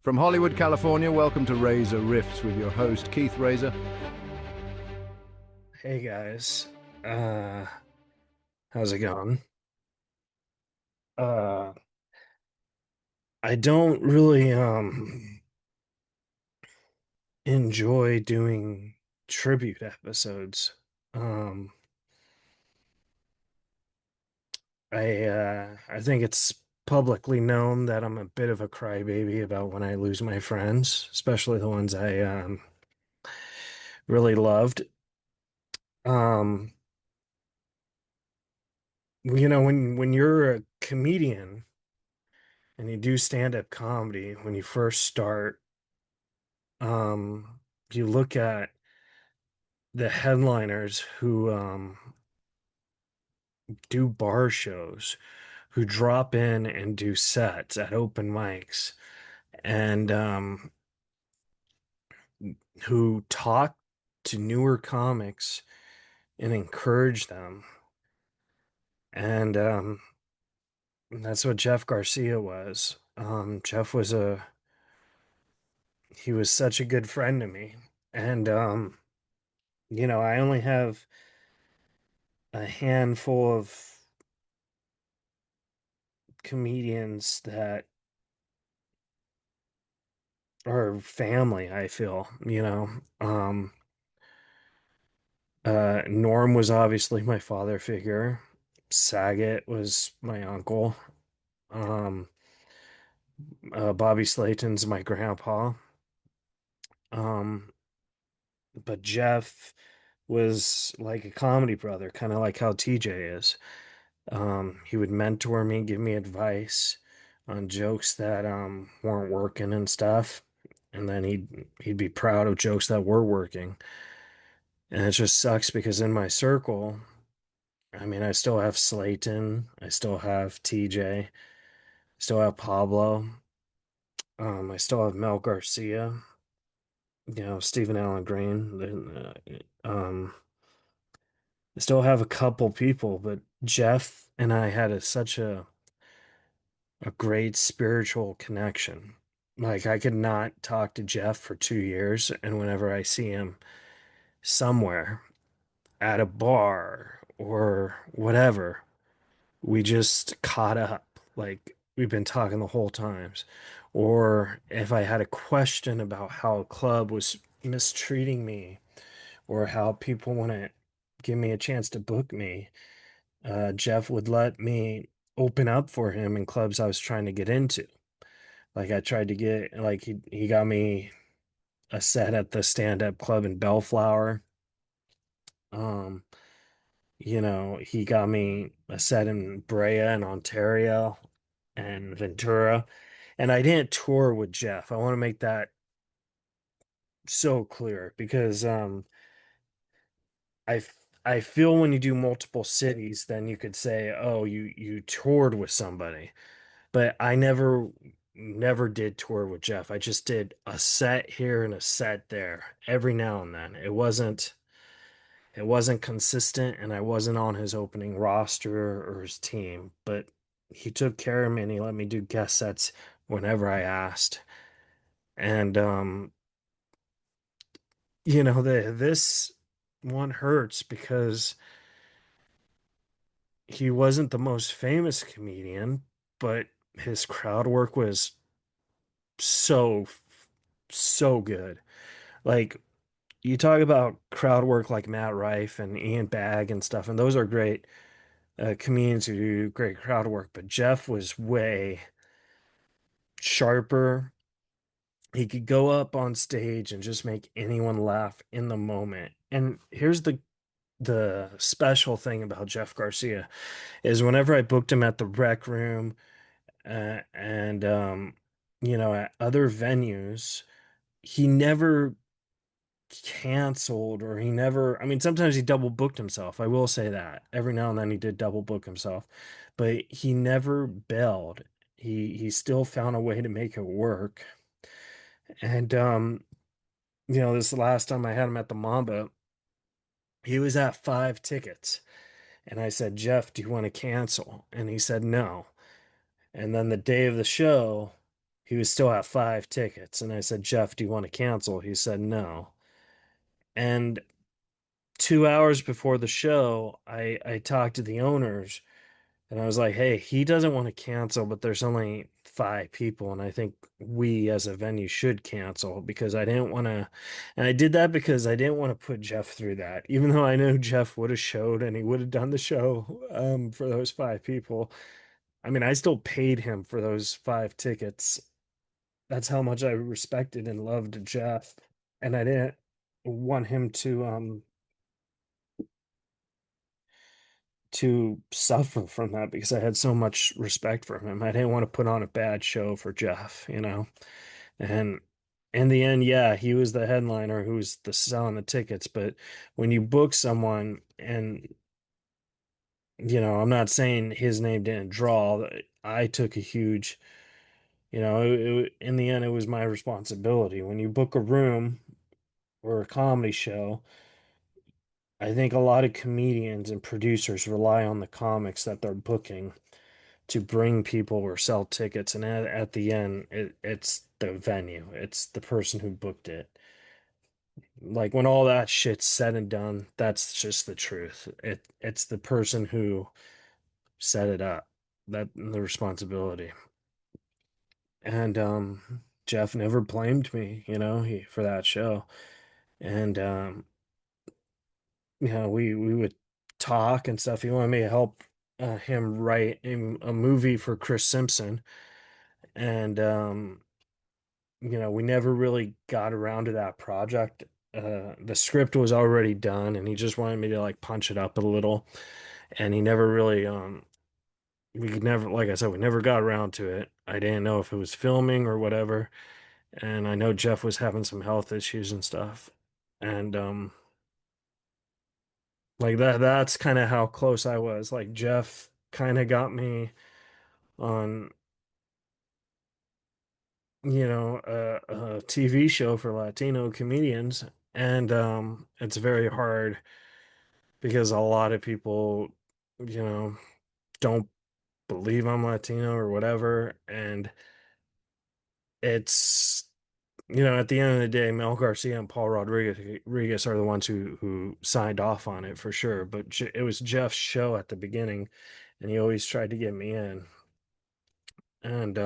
From Hollywood, California, welcome to Razor Riffs with your host, Keith Razor. Hey guys, uh, how's it going? Uh, I don't really enjoy doing tribute episodes. Um, I think it's publicly known that I'm a bit of a crybaby about when I lose my friends, especially the ones I really loved. Um, when you're a comedian and you do stand-up comedy, when you first start, you look at the headliners who do bar shows, who drop in and do sets at open mics, and who talk to newer comics and encourage them. And that's what Jeff Garcia was. Jeff was he was such a good friend to me. And I only have a handful of comedians that are family, I feel, Norm was obviously my father figure. Saget was my uncle. Um, Bobby Slayton's my grandpa. Um, but Jeff was like a comedy brother, kind of like how TJ is. He would mentor me, give me advice on jokes that weren't working and stuff. And then he'd be proud of jokes that were working. And it just sucks because in my circle, I mean, I still have Slayton, I still have TJ, still have Pablo, I still have Mel Garcia, Stephen Allen Green. I still have a couple people, but Jeff and I had such a great spiritual connection. Like I could not talk to Jeff for 2 years, and whenever I see him somewhere at a bar or whatever, we just caught up. Like we've been talking the whole times. Or if I had a question about how a club was mistreating me or how people want to give me a chance to book me, Jeff would let me open up for him in clubs I was trying to get into. Like I tried to get, like he got me a set at the stand-up club in Bellflower. Um, he got me a set in Brea and Ontario and Ventura. And I didn't tour with Jeff. I want to make that so clear because I feel when you do multiple cities, then you could say, oh, you toured with somebody. But I never did tour with Jeff. I just did a set here and a set there every now and then. It wasn't consistent and I wasn't on his opening roster or his team, but he took care of me and he let me do guest sets whenever I asked. And this one hurts because he wasn't the most famous comedian, but his crowd work was so so good. Like you talk about crowd work like Matt Rife and Ian Bagg and stuff, and those are great comedians who do great crowd work, but Jeff was way sharper. He could go up on stage and just make anyone laugh in the moment. And here's the special thing about Jeff Garcia is whenever I booked him at the Rec Room and at other venues, he never canceled or he never, I mean, sometimes he double booked himself. I will say that. Every now and then he did double book himself, but he never bailed. He still found a way to make it work. And this last time I had him at the Mamba, he was at 5 tickets. And I said, Jeff, do you want to cancel? And he said no. And then the day of the show, he was still at 5 tickets. And I said, Jeff, do you want to cancel? He said no. And 2 hours before the show, I talked to the owners and I was like, hey, he doesn't want to cancel, but there's only 5 people. And I think we as a venue should cancel because I didn't want to. And I did that because I didn't want to put Jeff through that, even though I know Jeff would have showed and he would have done the show for those 5 people. I mean, I still paid him for those 5 tickets. That's how much I respected and loved Jeff. And I didn't want him to suffer from that because I had so much respect for him. I didn't want to put on a bad show for Jeff. And in the end, yeah, he was the headliner who was selling the tickets. But when you book someone and, I'm not saying his name didn't draw, I took a huge, in the end, it was my responsibility. When you book a room or a comedy show, I think a lot of comedians and producers rely on the comics that they're booking to bring people or sell tickets. And at the end, it's the venue, it's the person who booked it. Like when all that shit's said and done, that's just the truth. It's the person who set it up, that the responsibility. And Jeff never blamed me, for that show. And we would talk and stuff. He wanted me to help him write a movie for Chris Simpson. And we never really got around to that project. The script was already done, and he just wanted me to like punch it up a little. And he never really, we could never, like I said, we never got around to it. I didn't know if it was filming or whatever. And I know Jeff was having some health issues and stuff. And like that's kind of how close I was. Like Jeff kind of got me on, a TV show for Latino comedians. And it's very hard because a lot of people, you know, don't believe I'm Latino or whatever. And it's, at the end of the day, Mel Garcia and Paul Rodriguez are the ones who signed off on it for sure. But it was Jeff's show at the beginning, and he always tried to get me in. And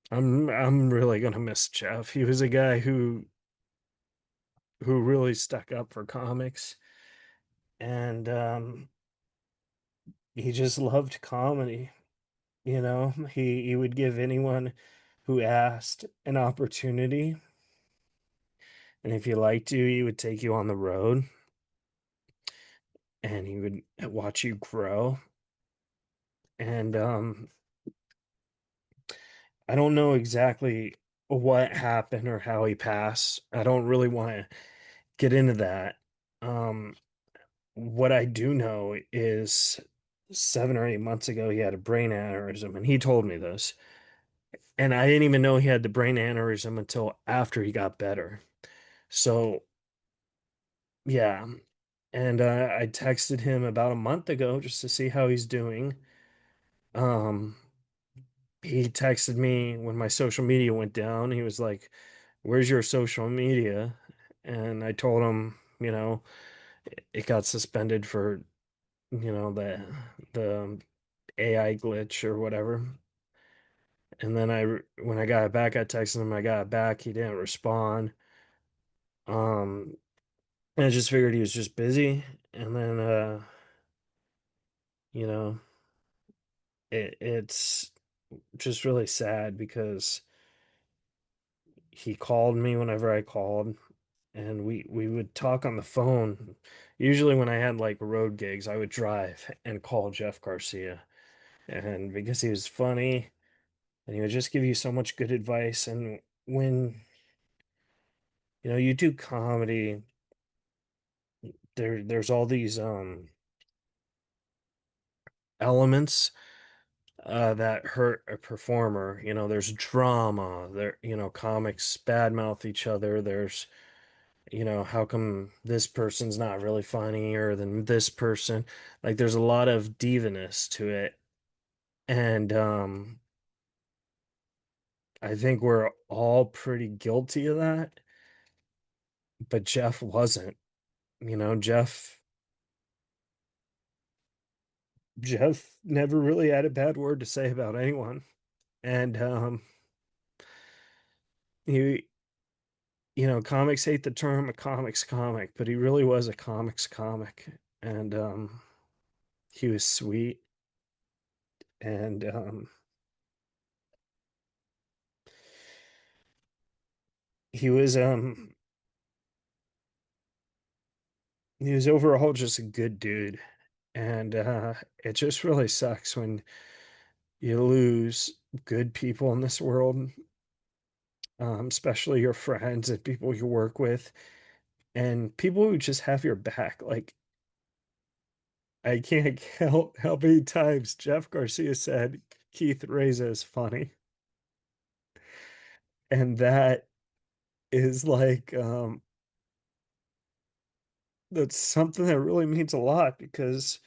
I'm really gonna miss Jeff. He was a guy who really stuck up for comics, and he just loved comedy. He would give anyone who asked an opportunity, and if you liked you, he would take you on the road, and he would watch you grow. And I don't know exactly what happened or how he passed. I don't really want to get into that. Um, what I do know is 7 or 8 months ago, he had a brain aneurysm, and he told me this. And I didn't even know he had the brain aneurysm until after he got better. So, yeah. And I texted him about a month ago just to see how he's doing. Um, he texted me when my social media went down. He was like, "Where's your social media?" And I told him, it got suspended for, the AI glitch or whatever. And then when I got it back, I texted him. I got it back. He didn't respond. Um, and I just figured he was just busy. And then, you know, it's just really sad because he called me whenever I called, and we would talk on the phone. Usually, when I had like road gigs, I would drive and call Jeff Garcia, and because he was funny, and he would just give you so much good advice. And when you do comedy, there's all these elements that hurt a performer. There's drama. Comics badmouth each other. There's how come this person's not really funnier than this person? Like there's a lot of divaness to it. And I think we're all pretty guilty of that, but Jeff wasn't. You know, Jeff never really had a bad word to say about anyone. And he, comics hate the term a comics comic, but he really was a comics comic. And he was sweet, and he was um he was overall just a good dude. And it just really sucks when you lose good people in this world, especially your friends and people you work with and people who just have your back. Like, I can't count how many times Jeff Garcia said Keith Reza is funny. And that is like, that's something that really means a lot because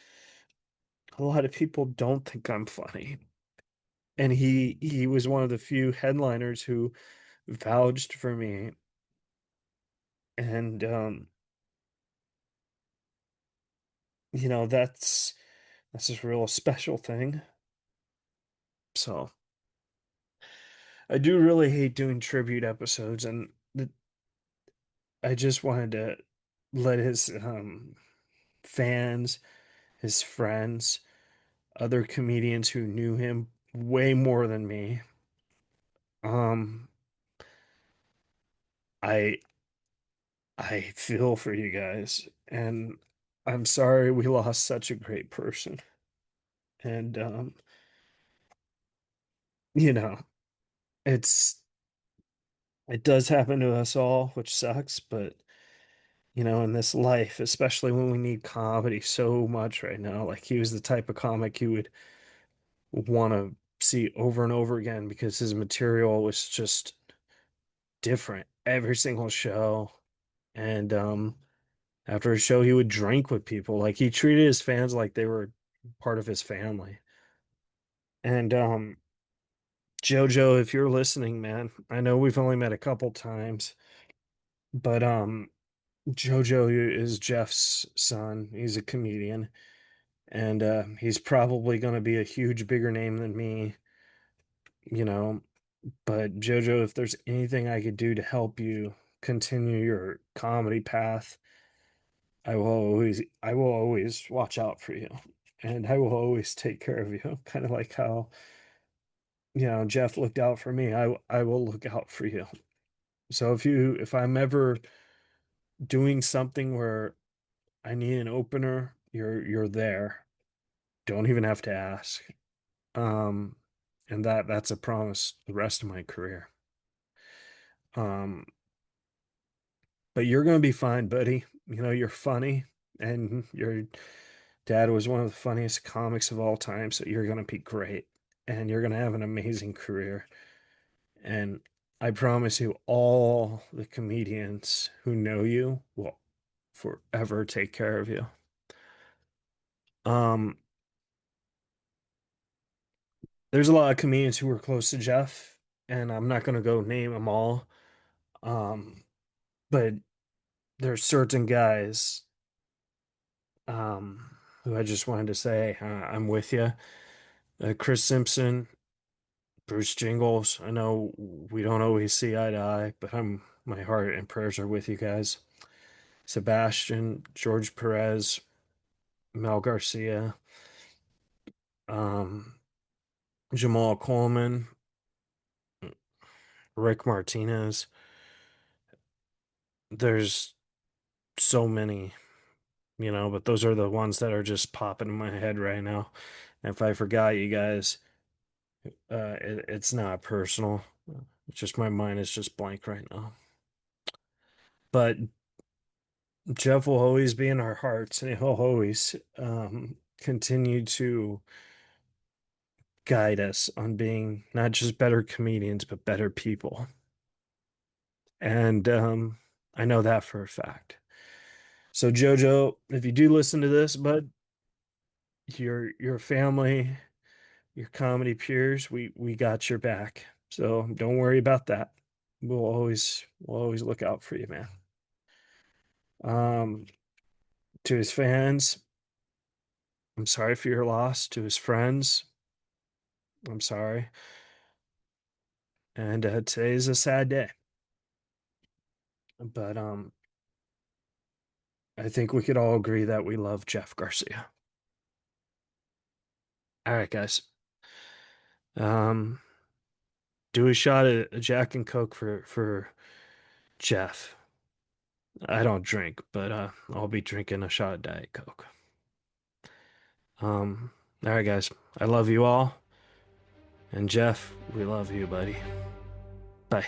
a lot of people don't think I'm funny. And he was one of the few headliners who vouched for me. And that's just a real special thing. So I do really hate doing tribute episodes, and I just wanted to let his fans, his friends, other comedians who knew him way more than me. Um, I I feel for you guys, and I'm sorry we lost such a great person. And you know, it's it does happen to us all, which sucks, but in this life, especially when we need comedy so much right now, like he was the type of comic you would want to see over and over again because his material was just different every single show. And after a show, he would drink with people. Like he treated his fans like they were part of his family. And Jojo, if you're listening, man, I know we've only met a couple times, but Jojo is Jeff's son. He's a comedian, and he's probably going to be a huge bigger name than me, you know. But Jojo, if there's anything I could do to help you continue your comedy path, I will always watch out for you, and I will always take care of you. Kind of like how, Jeff looked out for me. I will look out for you. So if I'm ever doing something where I need an opener, you're there. Don't even have to ask. Um, and that's a promise the rest of my career. Um, but you're gonna be fine, buddy. You're funny, and your dad was one of the funniest comics of all time, so you're gonna be great, and you're gonna have an amazing career. And I promise you, all the comedians who know you will forever take care of you. Um, there's a lot of comedians who were close to Jeff, and I'm not gonna go name them all. Um, but there's certain guys who I just wanted to say I'm with you. Chris Simpson, Bruce Jingles. I know we don't always see eye to eye, but my heart and prayers are with you guys. Sebastian, George Perez, Mel Garcia, um, Jamal Coleman, Rick Martinez. There's so many, but those are the ones that are just popping in my head right now. And if I forgot you guys, it's not personal. It's just my mind is just blank right now. But Jeff will always be in our hearts, and he'll always continue to guide us on being not just better comedians, but better people. And I know that for a fact. So Jojo, if you do listen to this, bud, your family, your comedy peers, we got your back. So don't worry about that. We'll always look out for you, man. Um, to his fans, I'm sorry for your loss. To his friends, I'm sorry. And today is a sad day, but I think we could all agree that we love Jeff Garcia. All right, guys. Um, do a shot of Jack and Coke for Jeff. I don't drink, but I'll be drinking a shot of Diet Coke. All right, guys. I love you all. And Jeff, we love you, buddy. Bye.